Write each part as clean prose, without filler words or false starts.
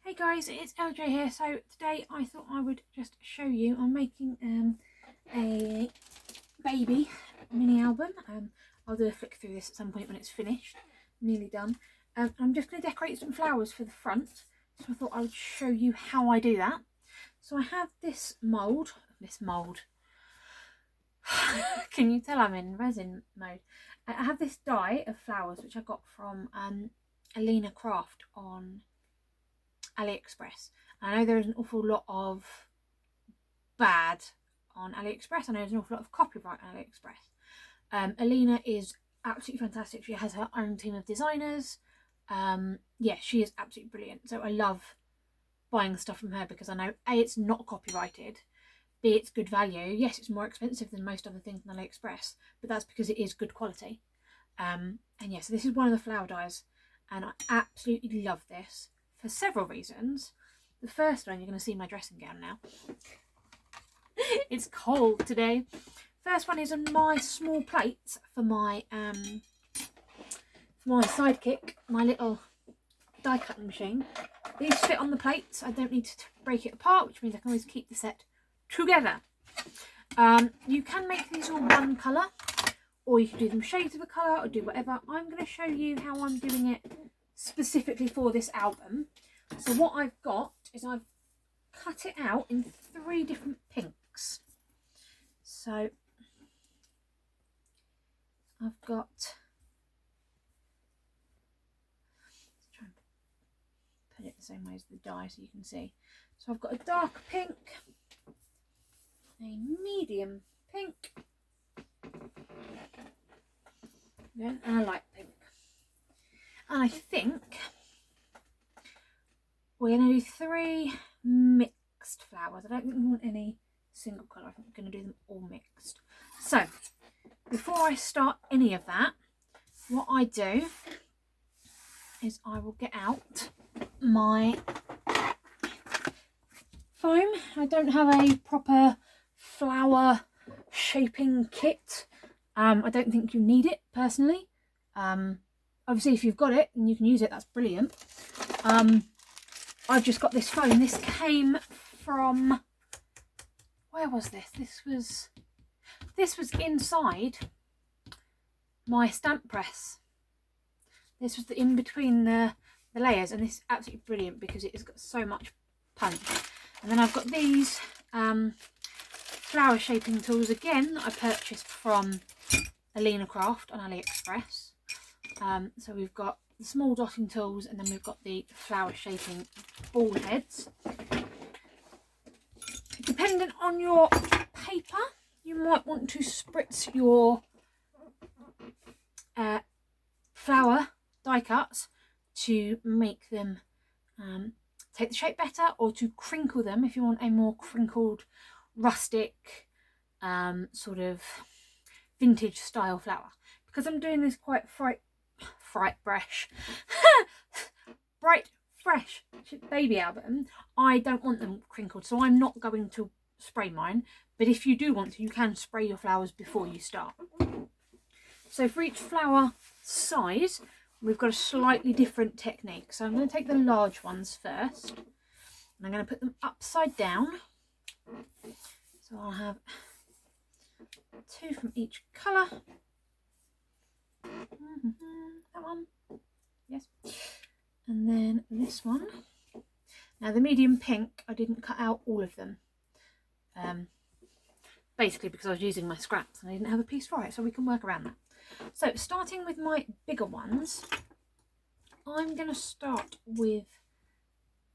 Hey guys, it's LJ here. So today I thought I would just show you, I'm making a baby mini album. I'll do a flick through this at some point when it's finished, nearly done. I'm just going to decorate some flowers for the front, so I thought I would show you how I do that. So I have this mould, can you tell I'm in resin mode? I have this die of flowers which I got from Alina Craft on AliExpress. I know there's an awful lot of bad on AliExpress. I know there's an awful lot of copyright on AliExpress. Alina is absolutely fantastic. She has her own team of designers. Yeah, she is absolutely brilliant. So I love buying stuff from her because I know A, it's not copyrighted, B, it's good value. Yes, it's more expensive than most other things on AliExpress, but that's because it is good quality. And yeah, so this is one of the flower dies, and I absolutely love this for several reasons. The first one, you're going to see my dressing gown now. It's cold today. First one is on my small plates for my sidekick, my little die cutting machine. These fit on the plates. I don't need to break it apart, which means I can always keep the set together. You can make these all one colour, or you can do them shades of a colour, or do whatever. I'm going to show you how I'm doing it specifically for this album. So what I've got is I've cut it out in 3 different pinks. So I've got, let's try and put it the same way as the die so you can see. So I've got a dark pink, a medium pink, and a light pink. And I think we're going to do 3 mixed flowers. I don't think we want any single colour. I think we're going to do them all mixed. So before I start any of that, what I do is I will get out my foam. I don't have a proper flower shaping kit. I don't think you need it personally. Obviously if you've got it and you can use it, that's brilliant. I've just got this foam. This came from, where was this? This was inside my stamp press. This was in between the layers, and this is absolutely brilliant because it has got so much punch. And then I've got these flower shaping tools again that I purchased from Alina Craft on AliExpress. So we've got the small dotting tools, and then we've got the flower shaping ball heads. Depending on your paper, you might want to spritz your flower die cuts to make them take the shape better, or to crinkle them if you want a more crinkled, rustic, sort of vintage style flower. Because I'm doing this quite bright fresh baby album, I don't want them crinkled, so I'm not going to spray mine. But if you do want to, you can spray your flowers before you start. So for each flower size, we've got a slightly different technique. So I'm going to take the large ones first, and I'm going to put them upside down. So I'll have 2 from each colour. That one, yes. And then this one. Now the medium pink, I didn't cut out all of them. Basically because I was using my scraps and I didn't have a piece for it, so we can work around that. So starting with my bigger ones, I'm going to start with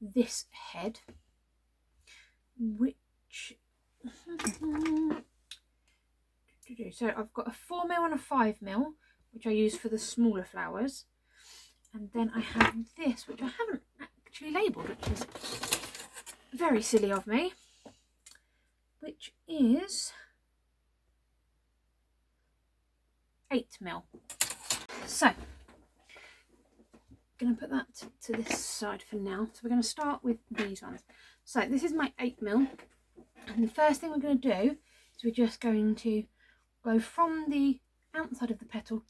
this head, which so I've got a 4mm and a 5mm, which I use for the smaller flowers, and then I have this, which I haven't actually labelled, which is very silly of me, which is 8mm. So I'm going to put that to this side for now. So we're going to start with these ones. So this is my 8mm, and the first thing we're going to do is we're just going to go from the outside of the petal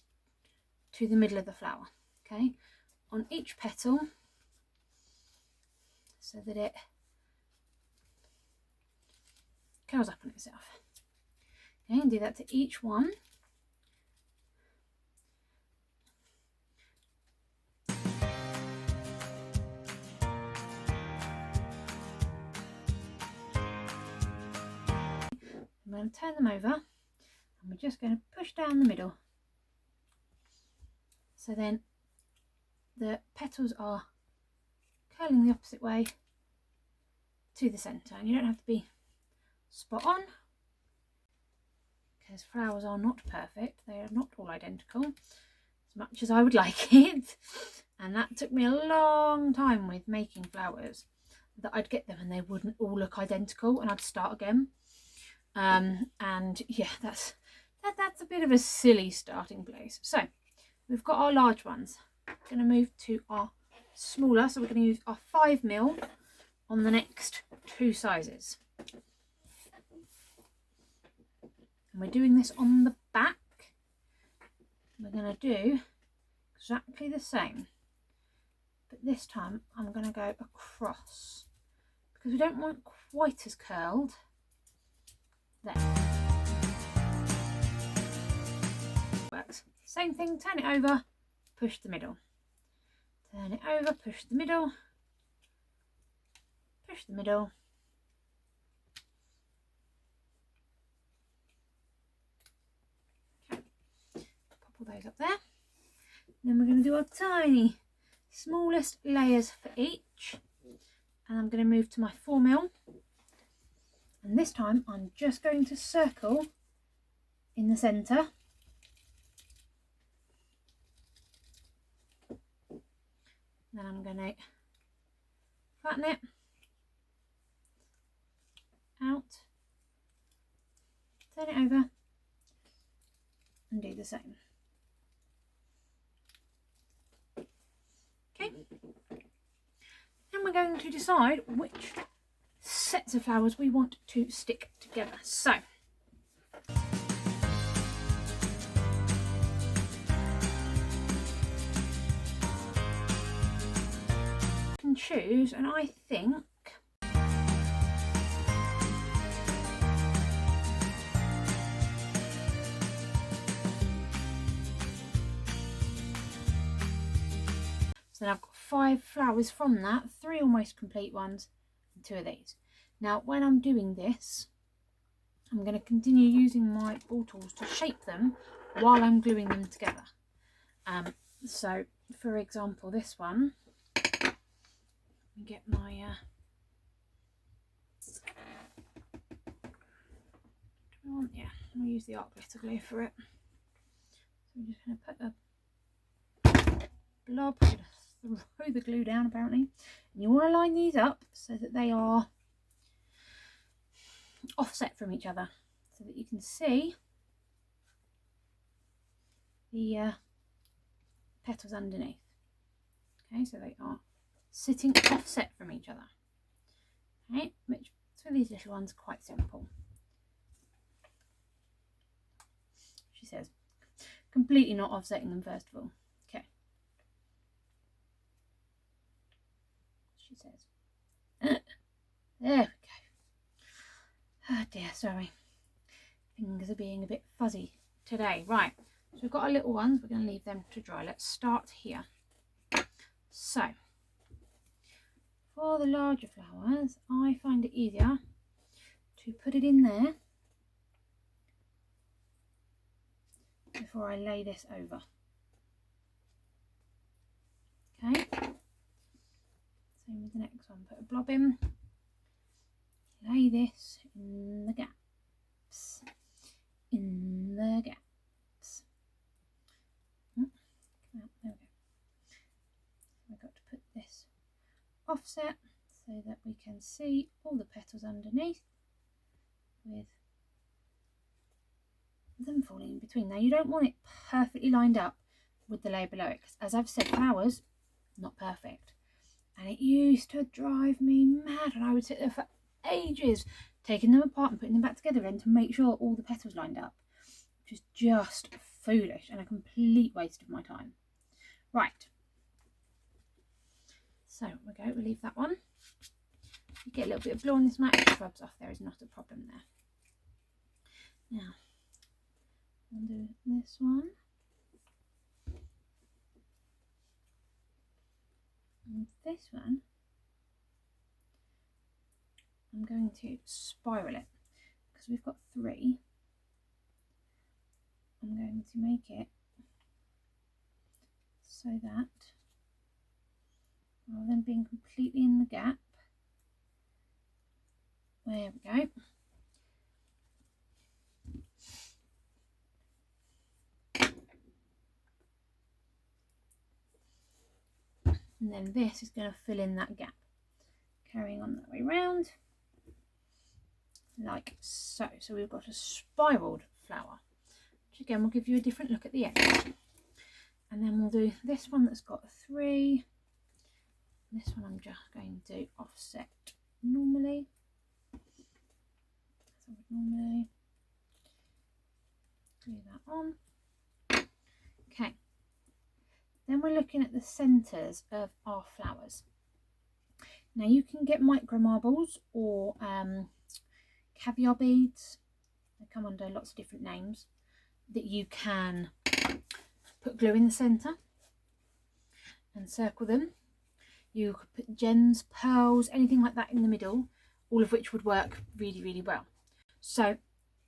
to the middle of the flower. Okay, on each petal so that it curls up on itself. Okay, and do that to each one. I'm going to turn them over and we're just going to push down the middle. So then the petals are curling the opposite way to the centre, and you don't have to be spot on because flowers are not perfect. They are not all identical as much as I would like it, and that took me a long time with making flowers, that I'd get them and they wouldn't all look identical and I'd start again. And yeah, that's a bit of a silly starting place. So we've got our large ones. We're going to move to our smaller, so we're going to use our 5mm on the next two sizes. And we're doing this on the back. We're going to do exactly the same, but this time I'm going to go across because we don't want quite as curled. There. Works. Same thing, turn it over, push the middle. Turn it over, push the middle. Push the middle. Okay. Pop all those up there. Then we're going to do our tiny, smallest layers for each. And I'm going to move to my 4mm. And this time I'm just going to circle in the centre. Then I'm going to flatten it out, turn it over and do the same. Okay. And we're going to decide which sets of flowers we want to stick together. So you can choose, and I think so then I've got 5 flowers from that, 3 almost complete ones, 2 of these. Now when I'm doing this, I'm going to continue using my ball tools to shape them while I'm gluing them together. So for example, this one, let me get my yeah, I'll use the art glitter glue for it. So I'm just going to put a blob, I'm going to throw the glue down apparently, and you want to line these up so that they are offset from each other so that you can see the petals underneath. Okay, so they are sitting offset from each other. Okay, which for these little ones quite simple. She says, completely not offsetting them first of all. Okay. She says, there we go. Oh dear, sorry. Fingers are being a bit fuzzy today. Right, so we've got our little ones. We're going to leave them to dry. Let's start here. So, for the larger flowers, I find it easier to put it in there before I lay this over. Okay, same with the next one. Put a blob in, lay this in the gaps, in the gaps. There we go. We've got to put this offset so that we can see all the petals underneath with them falling in between. Now you don't want it perfectly lined up with the layer below it, because as I've said, flowers not perfect, and it used to drive me mad, and I would sit there for ages taking them apart and putting them back together again to make sure all the petals lined up, which is just foolish and a complete waste of my time. Right, so we'll leave that one. you get a little bit of blue on this mat, it just rubs off. There is not a problem there. Now, I'll do this one. And this one, I'm going to spiral it because we've got 3. I'm going to make it so that rather than being completely in the gap, there we go. And then this is going to fill in that gap, carrying on that way round, like so. So we've got a spiraled flower, which again will give you a different look at the end. And then we'll do this one that's got 3. This one I'm just going to offset normally, as I would normally. Glue that on. Okay. Then we're looking at the centres of our flowers. Now you can get micro marbles or caviar beads. They come under lots of different names that you can put glue in the centre and circle them. You could put gems, pearls, anything like that in the middle, all of which would work really, really well. So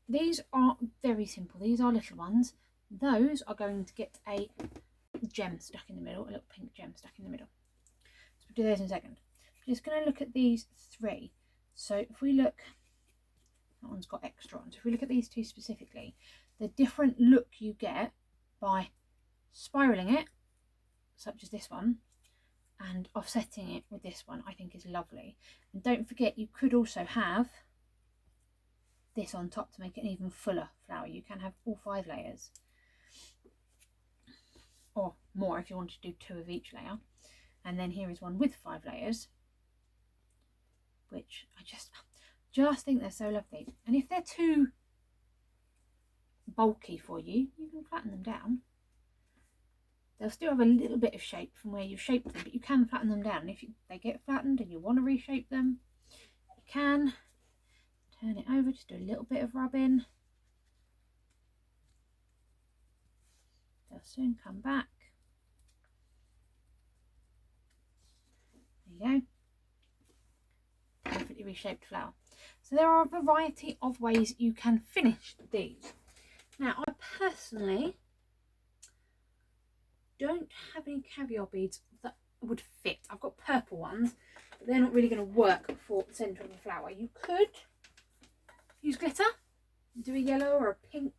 these are very simple. These are little ones. Those are going to get a gem stuck in the middle, a little pink gem stuck in the middle. So we'll do those in a second. I'm just going to look at these 3. So if we look, that one's got extra on. So if we look at these 2 specifically, the different look you get by spiraling it, such as this one, and offsetting it with this one, I think is lovely. And don't forget, you could also have this on top to make it an even fuller flower. You can have all 5 layers, or more if you want to do 2 of each layer. And then here is one with 5 layers, which I just think they're so lovely. And if they're too bulky for you, you can flatten them down. They'll still have a little bit of shape from where you've shaped them, but you can flatten them down. If they get flattened and you want to reshape them, you can. Turn it over, just do a little bit of rubbing. They'll soon come back. There you go. Perfectly reshaped flower. So there are a variety of ways you can finish these. Now, I personally don't have any caviar beads that would fit. I've got purple ones, but they're not really going to work for the centre of the flower. You could use glitter, do a yellow or a pink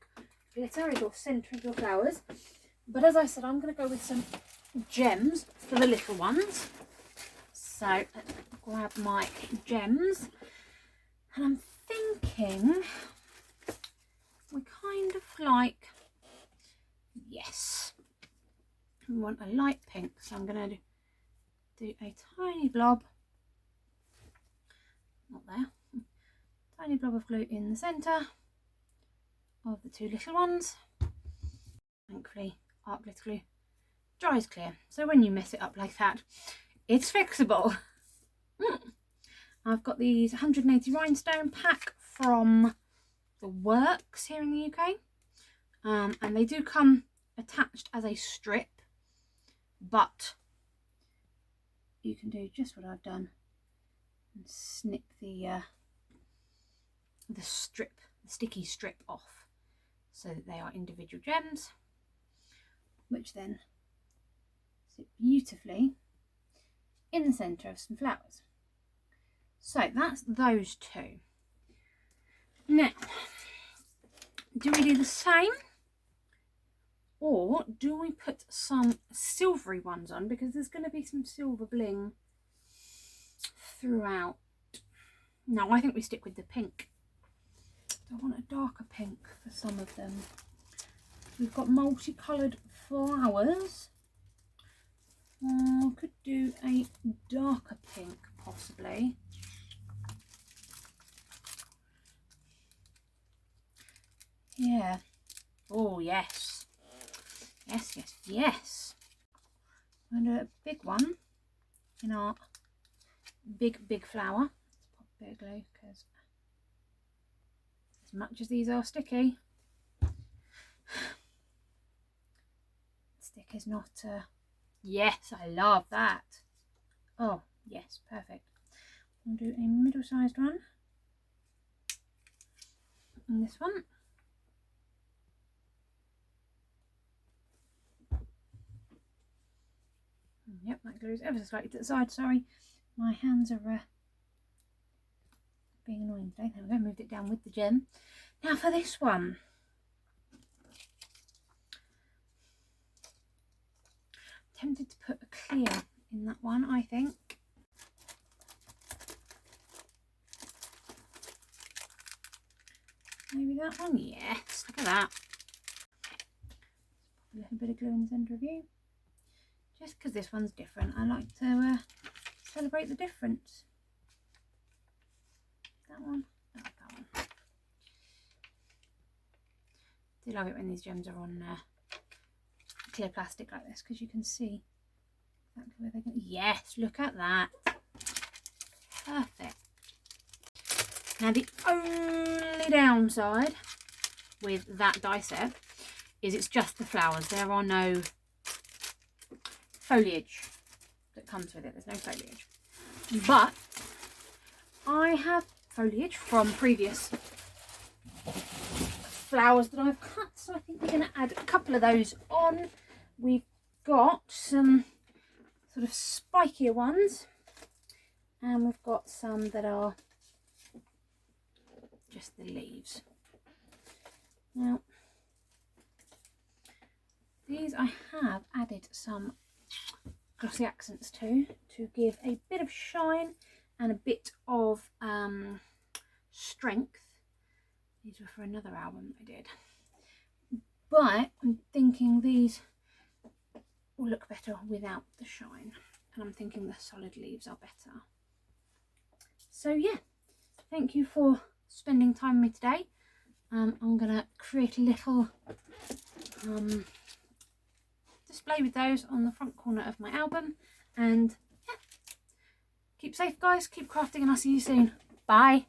glitter as your centre of your flowers. But as I said, I'm going to go with some gems for the little ones. So let's grab my gems. And I'm thinking we kind of like, yes, we want a light pink. So I'm going to do a tiny blob, not there, tiny blob of glue in the centre of the 2 little ones. Thankfully, art glitter glue dries clear, so when you mess it up like that, it's fixable. I've got these 180 rhinestone pack from the Works here in the UK, and they do come attached as a strip, but you can do just what I've done and snip the strip, the sticky strip off, so that they are individual gems, which then sit beautifully in the centre of some flowers. So that's those 2. Now, do we do the same, or do we put some silvery ones on, because there's going to be some silver bling throughout? No, I think we stick with the pink. I want a darker pink for some of them. We've got multicoloured flowers. Could do a darker pink possibly. Yeah. Oh yes. Yes, yes, yes. I'm going to do a big one in our big flower. because as much as these are sticky, stick is not yes, I love that. Oh yes, perfect. I'll do a middle-sized one and this one. Yep, that glues ever so slightly to the side. Sorry, my hands are being annoying today. There we go, moved it down with the gem. Now for this one. Tempted to put a clear in that one, I think. Maybe that one? Yes, look at that. A little bit of glue in the centre of you. Just because this one's different, I like to celebrate the difference. That one? I like that one. I do love it when these gems are on clear plastic like this, because you can see exactly where they go. Yes, look at that. Perfect. Now the only downside with that die set is it's just the flowers. There are no foliage that comes with it. There's no foliage. But I have foliage from previous flowers that I've cut, so I think we're going to add a couple of those on. We've got some sort of spikier ones, and we've got some that are just the leaves. Now these I have added some glossy accents to give a bit of shine and a bit of strength. These were for another album I did, but I'm thinking these will look better without the shine, and I'm thinking the solid leaves are better. So yeah, thank you for spending time with me today. I'm gonna create a little display with those on the front corner of my album, and yeah, keep safe guys, keep crafting, and I'll see you soon. Bye.